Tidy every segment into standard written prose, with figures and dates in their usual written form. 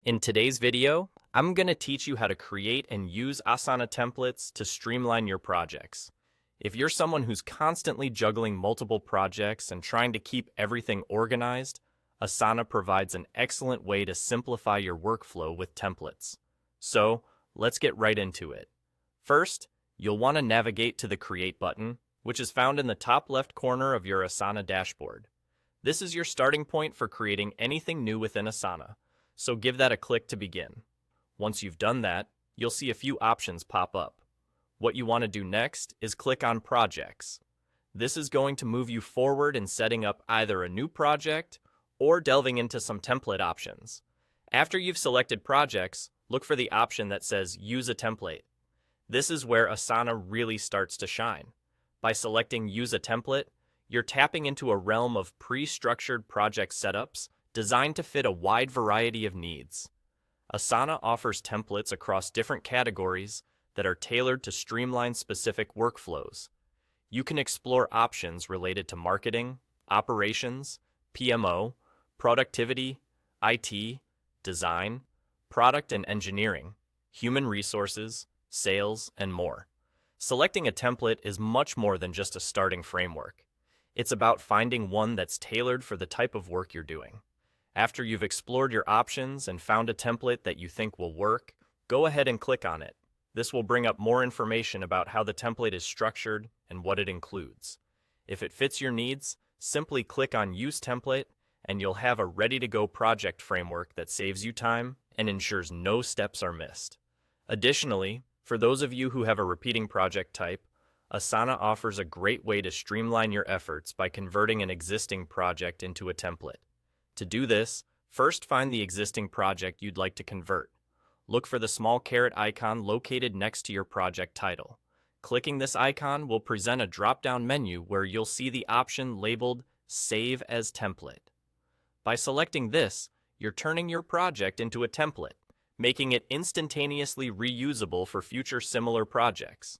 In today's video, I'm going to teach you how to create and use Asana templates to streamline your projects. If you're someone who's constantly juggling multiple projects and trying to keep everything organized, Asana provides an excellent way to simplify your workflow with templates. So, let's get right into it. First, you'll want to navigate to the Create button, which is found in the top left corner of your Asana dashboard. This is your starting point for creating anything new within Asana, so give that a click to begin. Once you've done that, you'll see a few options pop up. What you want to do next is click on Projects. This is going to move you forward in setting up either a new project or delving into some template options. After you've selected Projects, look for the option that says Use a Template. This is where Asana really starts to shine. By selecting Use a Template, you're tapping into a realm of pre-structured project setups designed to fit a wide variety of needs. Asana offers templates across different categories that are tailored to streamline specific workflows. You can explore options related to marketing, operations, PMO, productivity, IT, design, product and engineering, human resources, sales, and more. Selecting a template is much more than just a starting framework. It's about finding one that's tailored for the type of work you're doing. After you've explored your options and found a template that you think will work, go ahead and click on it. This will bring up more information about how the template is structured and what it includes. If it fits your needs, simply click on Use Template and you'll have a ready-to-go project framework that saves you time and ensures no steps are missed. Additionally, for those of you who have a repeating project type, Asana offers a great way to streamline your efforts by converting an existing project into a template. To do this, first find the existing project you'd like to convert. Look for the small caret icon located next to your project title. Clicking this icon will present a drop-down menu where you'll see the option labeled Save as Template. By selecting this, you're turning your project into a template, making it instantaneously reusable for future similar projects.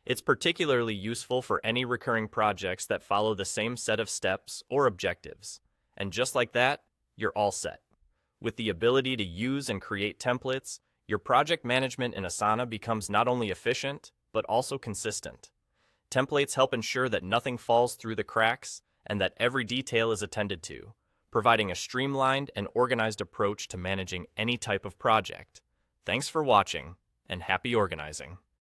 It's particularly useful for any recurring projects that follow the same set of steps or objectives. And just like that, you're all set. With the ability to use and create templates, your project management in Asana becomes not only efficient, but also consistent. Templates help ensure that nothing falls through the cracks and that every detail is attended to, providing a streamlined and organized approach to managing any type of project. Thanks for watching, and happy organizing.